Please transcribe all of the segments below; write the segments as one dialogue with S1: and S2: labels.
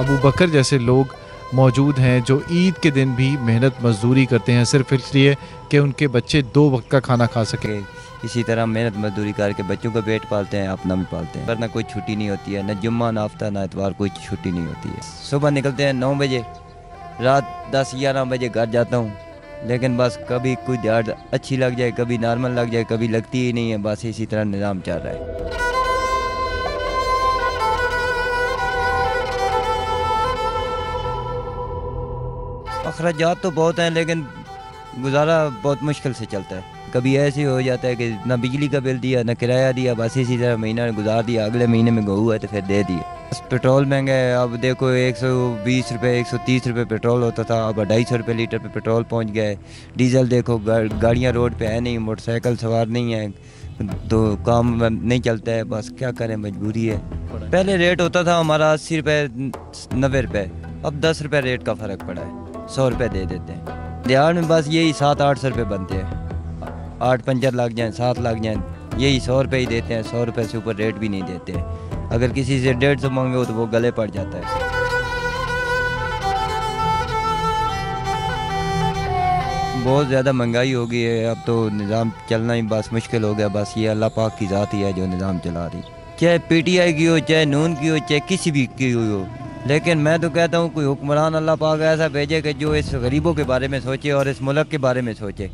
S1: अबू बकर जैसे लोग मौजूद हैं जो ईद के दिन भी मेहनत मजदूरी करते हैं सिर्फ इसलिए कि उनके बच्चे 2 वक्त का खाना खा सकें।
S2: इसी तरह मेहनत मजदूरी करके बच्चों का पेट पालते हैं, अपना भी पालते हैं, वरना कोई छुट्टी नहीं होती है, न जुम्मा ना हफ्ता ना इतवार कोई छुट्टी नहीं होती है। सुबह निकलते हैं 9 बजे, रात 10-11 बजे घर जाता हूँ, लेकिन बस कभी कोई दिहाड़ अच्छी लग जाए, कभी नॉर्मल लग जाए, कभी लगती ही नहीं है। बस इसी तरह निज़ाम चल रहा है। अखराजात तो बहुत हैं, लेकिन गुजारा बहुत मुश्किल से चलता है। कभी ऐसे हो जाता है कि ना बिजली का बिल दिया, ना किराया दिया, बस इसी तरह महीना गुजार दिया, अगले महीने में गहू है तो फिर दे दिए। बस पेट्रोल महंगा है, अब देखो 120 रुपये 130 रुपये पेट्रोल होता था, अब 250 रुपये लीटर पे पेट्रोल पहुंच गया है। डीजल देखो, गाड़ियाँ रोड पे है नहीं, मोटरसाइकिल सवार नहीं है, तो काम नहीं चलता है। बस क्या करें, मजबूरी है। पहले रेट होता था हमारा 80 रुपये 90 रुपये, अब 10 रुपये रेट का फ़र्क पड़ा है, 100 रुपये दे देते हैं। दिहाड़ में बस यही 700-800 रुपये बनते हैं, 8 पंचर लग जाएँ, 7 लग जाएँ, यही 100 रुपये ही देते हैं। 100 रुपये से ऊपर रेट भी नहीं देते हैं। अगर किसी से 150 मांगे तो वो गले पड़ जाता है। बहुत ज़्यादा महंगाई हो गई है, अब तो निज़ाम चलना ही बस मुश्किल हो गया। बस ये अल्लाह पाक की ज़ात ही है जो निज़ाम चला रही, चाहे PTI की हो, चाहे नून की हो, चाहे किसी भी की हो। लेकिन मैं तो कहता हूँ कोई हुक्मरान अल्लाह पाक ऐसा भेजे कि जो इस गरीबों के बारे में सोचे और इस मुल्क के बारे में सोचे।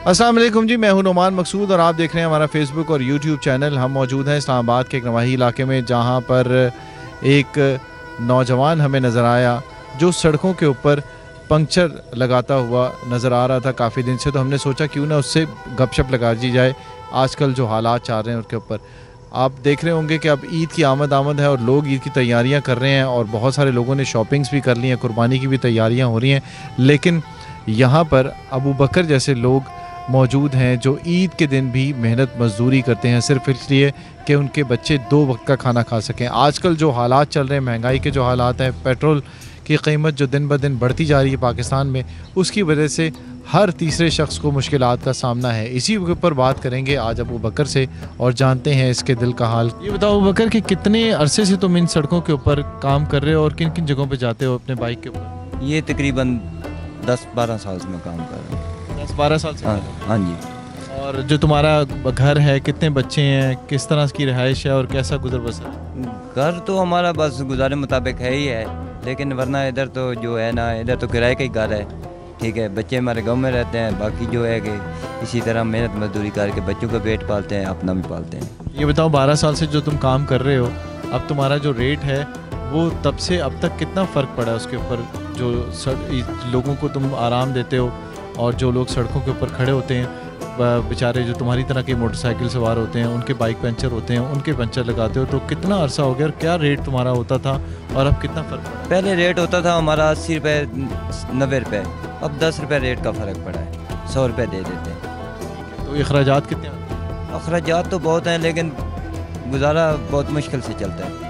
S1: अस्सलाम वालेकुम जी, मैं हूं नुमान मकसूद और आप देख रहे हैं हमारा फेसबुक और यूट्यूब चैनल। हम मौजूद हैं इस्लामाबाद के एक नवाही इलाके में, जहां पर एक नौजवान हमें नज़र आया जो सड़कों के ऊपर पंक्चर लगाता हुआ नज़र आ रहा था काफ़ी दिन से। तो हमने सोचा क्यों ना उससे गपशप लगा दी जाए आजकल जो हालात चल रहे हैं उसके ऊपर। आप देख रहे होंगे कि अब ईद की आमद है और लोग ईद की तैयारियां कर रहे हैं और बहुत सारे लोगों ने शॉपिंग्स भी कर ली हैं, कुर्बानी की भी तैयारियां हो रही हैं। लेकिन यहाँ पर अबू बकर जैसे लोग मौजूद हैं जो ईद के दिन भी मेहनत मजदूरी करते हैं सिर्फ इसलिए कि उनके बच्चे 2 वक्त का खाना खा सकें। आजकल जो हालात चल रहे हैं, महंगाई के जो हालात हैं, पेट्रोल की कीमत जो दिन ब दिन बढ़ती जा रही है पाकिस्तान में, उसकी वजह से हर तीसरे शख्स को मुश्किलात का सामना है। इसी के ऊपर बात करेंगे आज अबू बकर से और जानते हैं इसके दिल का हाल। ये बताओ अबू बकर कि कितने अरसे से तुम इन सड़कों के ऊपर काम कर रहे हो और किन किन जगहों पर जाते हो अपने बाइक के ऊपर?
S2: ये तकरीबन 10-12 साल से मैं काम कर रहा हूँ।
S1: 10-12 साल से?
S2: हाँ जी।
S1: और जो तुम्हारा घर है, कितने बच्चे हैं, किस तरह की रिहाइश है और कैसा गुजर बसर है?
S2: घर तो हमारा बस गुजारे मुताबिक है ही है, लेकिन वरना इधर तो जो है ना, इधर तो किराए का ही घर है, ठीक है। बच्चे हमारे गांव में रहते हैं, बाकी जो है कि इसी तरह मेहनत मजदूरी करके बच्चों का पेट पालते हैं, अपना भी पालते हैं।
S1: ये बताओ 12 साल से जो तुम काम कर रहे हो, अब तुम्हारा जो रेट है वो तब से अब तक कितना फ़र्क पड़ा है उसके ऊपर? जो लोगों को तुम आराम देते हो और जो लोग सड़कों के ऊपर खड़े होते हैं बेचारे, जो तुम्हारी तरह के मोटरसाइकिल सवार होते हैं, उनके बाइक पंचर होते हैं, उनके पंचर लगाते हो, तो कितना अरसा हो गया और क्या रेट तुम्हारा होता था और अब कितना फ़र्क पड़ा?
S2: पहले रेट होता था हमारा 80 रुपये 90 रुपये, अब 10 रुपये रेट का फ़र्क पड़ा है, 100 रुपये दे देते हैं।
S1: तो अखराजात कितने आते हैं?
S2: अखराजात तो बहुत हैं, लेकिन गुजारा बहुत मुश्किल से चलता है।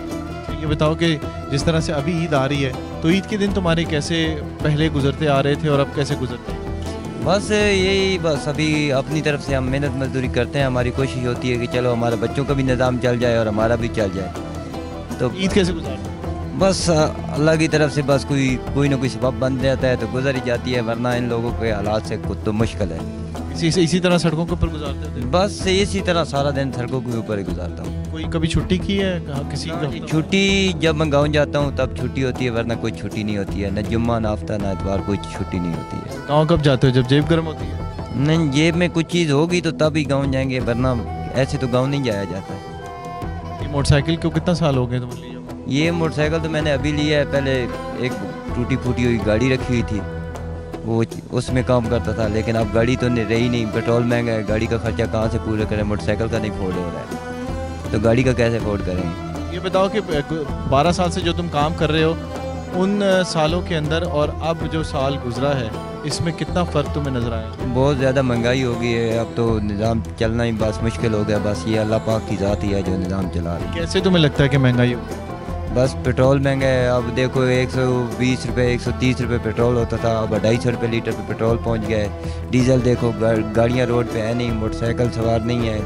S1: ये बताओ कि जिस तरह से अभी ईद आ रही है, तो ईद के दिन तुम्हारे कैसे पहले गुजरते आ रहे थे और अब कैसे गुजरते हैं?
S2: बस यही, बस अभी अपनी तरफ से हम मेहनत मजदूरी करते हैं। हमारी कोशिश होती है कि चलो हमारे बच्चों का भी निज़ाम चल जाए और हमारा भी चल जाए। तो
S1: ईद कैसे गुजारते?
S2: बस अल्लाह की तरफ से बस कोई ना कोई सबब बन जाता है तो गुजर ही जाती है, वरना इन लोगों के हालात से खुद तो मुश्किल है।
S1: इसी तरह सड़कों के ऊपर गुजारते थे?
S2: बस इसी तरह सारा दिन सड़कों के ऊपर ही गुजारता हूँ।
S1: कोई कभी छुट्टी की है किसी का?
S2: छुट्टी जब मैं गाँव जाता हूँ तब छुट्टी होती है, वरना कोई छुट्टी नहीं होती है। न जुम्मा ना हफ्ता ना इतवार कोई छुट्टी नहीं होती है।
S1: गाँव कब जाते हो, जब जेब गर्म होती है?
S2: नहीं, जेब में कुछ चीज़ होगी तो तब ही गाँव जाएंगे, वरना ऐसे तो गाँव नहीं जाया जाता है।
S1: ये मोटरसाइकिल को कितना साल हो गए तुम लिए?
S2: ये मोटरसाइकिल तो मैंने अभी लिया है, पहले एक टूटी फूटी हुई गाड़ी रखी हुई थी, वो उसमें काम करता था। लेकिन अब गाड़ी तो रही नहीं, पेट्रोल महंगा है, गाड़ी का खर्चा कहाँ से पूरा करें, मोटरसाइकिल का नहीं फोर्ड हो रहा है, तो गाड़ी का कैसे फोर्ड करेंगे।
S1: ये बताओ कि 12 साल से जो तुम काम कर रहे हो, उन सालों के अंदर और अब जो साल गुजरा है, इसमें कितना फ़र्क तुम्हें नज़र आया?
S2: बहुत ज़्यादा महंगाई हो गई है, अब तो निज़ाम चलना ही बस मुश्किल हो गया। बस ये अल्लाह पाक की ज़ात ही है जो निज़ाम चला रही है।
S1: कैसे तुम्हें लगता है कि महंगाई हो गई?
S2: बस पेट्रोल महंगा है। अब देखो 120 रुपये 130 रुपये पेट्रोल होता था, अब 250 रुपये लीटर पे पेट्रोल पहुंच गया है। डीजल देखो, गाड़ियाँ रोड पे है नहीं, मोटरसाइकिल सवार नहीं है,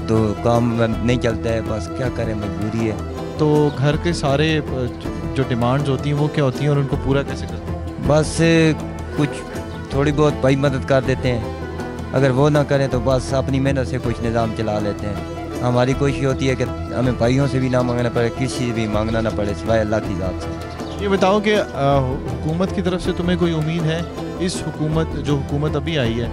S2: तो काम नहीं चलता है। बस क्या करें, मजबूरी है।
S1: तो घर के सारे जो डिमांड्स होती हैं वो क्या होती हैं और उनको पूरा कैसे करते हैं?
S2: बस कुछ थोड़ी बहुत भाई मदद कर देते हैं, अगर वो ना करें तो बस अपनी मेहनत से कुछ निज़ाम चला लेते हैं। हमारी कोशिश होती है कि हमें भाइयों से भी ना मांगना पड़े, किसी से भी मांगना ना पड़े सिवाय अल्लाह की ज़ात से।
S1: ये बताओ कि हुकूमत की तरफ से तुम्हें कोई उम्मीद है? इस हुकूमत जो हुकूमत अभी आई है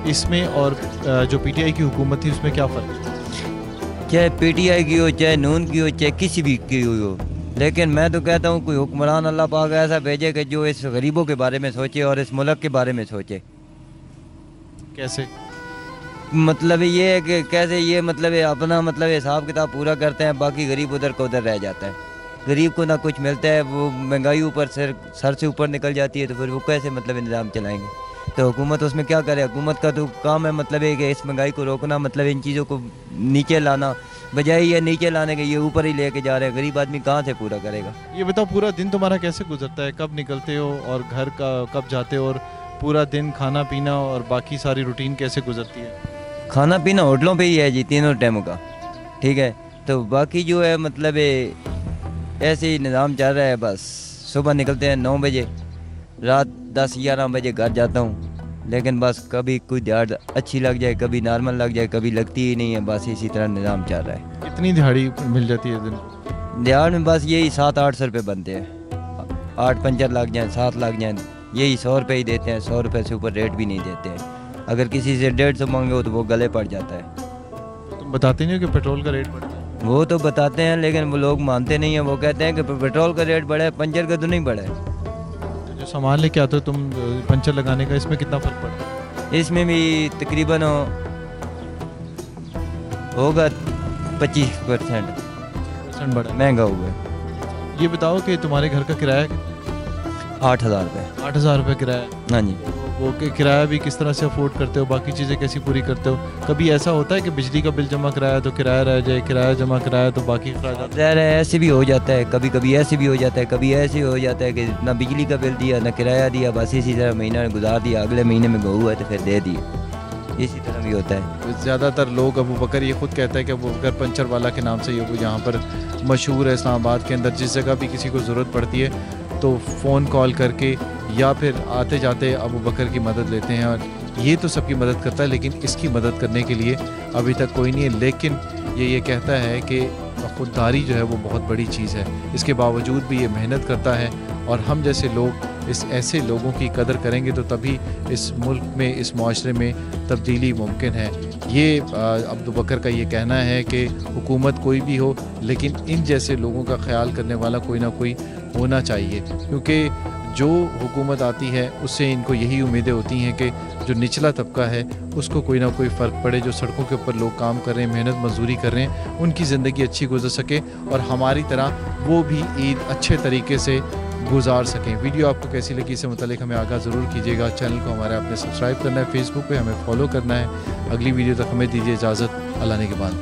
S1: इसमें और जो पीटीआई की हुकूमत थी उसमें क्या फ़र्क है?
S2: चाहे पीटीआई की हो, चाहे नून की हो, चाहे किसी भी की हो, लेकिन मैं तो कहता हूँ कोई हुक्मरान अल्लाह पाक ऐसा भेजे कि जो इस गरीबों के बारे में सोचे और इस मुल्क के बारे में सोचे।
S1: कैसे?
S2: मतलब ये है कि कैसे, ये मतलब है अपना मतलब हिसाब किताब पूरा करते हैं, बाकी गरीब उधर का उधर रह जाता है। गरीब को ना कुछ मिलता है, वो महंगाई ऊपर सर से ऊपर निकल जाती है, तो फिर वो कैसे मतलब निज़ाम चलाएंगे? तो हुकूमत उसमें क्या करे? हुकूमत का तो काम है मतलब है कि इस महंगाई को रोकना, मतलब इन चीज़ों को नीचे लाना, बजाय ये नीचे लाने के ये ऊपर ही लेके जा रहे हैं। गरीब आदमी कहाँ से पूरा करेगा?
S1: ये बताओ पूरा दिन तुम्हारा कैसे गुजरता है? कब निकलते हो और घर का कब जाते हो? और पूरा दिन खाना पीना और बाकी सारी रूटीन कैसे गुजरती है?
S2: खाना पीना होटलों पे ही है जी, तीनों टाइमों का, ठीक है। तो बाकी जो है मतलब ऐसे ही निज़ाम चल रहा है। बस सुबह निकलते हैं 9 बजे, रात 10-11 बजे घर जाता हूँ, लेकिन बस कभी कोई दिहाड़ अच्छी लग जाए, कभी नॉर्मल लग जाए, कभी लगती ही नहीं है। बस इसी तरह निज़ाम चल रहा है।
S1: कितनी दिहाड़ी मिल जाती है दिन?
S2: दिहाड़ में बस यही 700-800 रुपये बनते हैं। 8 पंचर लग जाएँ, 7 लग जाएँ, यही 100 रुपये ही देते हैं। 100 रुपये से ऊपर रेट भी नहीं देते हैं। अगर किसी से 150 मांगे हो तो वो गले पड़ जाता है।
S1: तुम बताते नहीं हो कि पेट्रोल का रेट बढ़ा है?
S2: वो तो बताते हैं, लेकिन वो लोग मानते नहीं हैं। वो कहते हैं कि पेट्रोल का रेट बढ़ा है, पंचर का तो नहीं बढ़ा है।
S1: तो जो सामान लेके आते हो तुम पंचर लगाने का, इसमें कितना फ़र्क पड़ता है?
S2: इसमें भी तकरीबन होगा 25%
S1: बढ़ा,
S2: महंगा हुआ।
S1: ये बताओ कि तुम्हारे घर का किराया
S2: 8,000 रुपये।
S1: 8,000 रुपये किराया?
S2: हाँ जी।
S1: वो किराया भी किस तरह से अफोर्ड करते हो? बाकी चीज़ें कैसी पूरी करते हो? कभी ऐसा होता है कि बिजली का बिल जमा कराया तो किराया रह जाए, किराया जमा कराया तो बाकी खर्च?
S2: ज़ाहिर है ऐसे भी हो जाता है, कभी कभी ऐसे भी हो जाता है। कभी ऐसे हो जाता है कि ना बिजली का बिल दिया ना किराया दिया, बस इसी तरह महीना गुजार दिया, अगले महीने में गहू है तो फिर दे दिए। इसी तरह भी होता है।
S1: ज़्यादातर लोग, अबू बकर ये खुद कहता है कि अबू बकर पंचर वाला के नाम से ये यहाँ पर मशहूर है इस्लामाबाद के अंदर। जिस जगह भी किसी को ज़रूरत पड़ती है तो फ़ोन कॉल करके या फिर आते जाते अबू बकर की मदद लेते हैं। और ये तो सबकी मदद करता है, लेकिन इसकी मदद करने के लिए अभी तक कोई नहीं है। लेकिन ये कहता है कि खुददारी जो है वो बहुत बड़ी चीज़ है। इसके बावजूद भी ये मेहनत करता है, और हम जैसे लोग ऐसे लोगों की कदर करेंगे तो तभी इस मुल्क में, इस माशरे में तब्दीली मुमकिन है। ये अबू बकर का ये कहना है कि हुकूमत कोई भी हो, लेकिन इन जैसे लोगों का ख्याल करने वाला कोई ना कोई होना चाहिए, क्योंकि जो हुकूमत आती है उससे इनको यही उम्मीदें होती हैं कि जो निचला तबका है उसको कोई ना कोई फ़र्क पड़े, जो सड़कों के ऊपर लोग काम कर रहे हैं, मेहनत मजदूरी कर रहे हैं, उनकी ज़िंदगी अच्छी गुजर सके और हमारी तरह वो भी ईद अच्छे तरीके से गुजार सकें। वीडियो आपको कैसी लगी इससे मुतालिक हमें आगाह ज़रूर कीजिएगा। चैनल को हमारे आपने सब्सक्राइब करना है, फेसबुक पे हमें फॉलो करना है। अगली वीडियो तक हमें दीजिए इजाज़त। अल्लाह ने के बाद।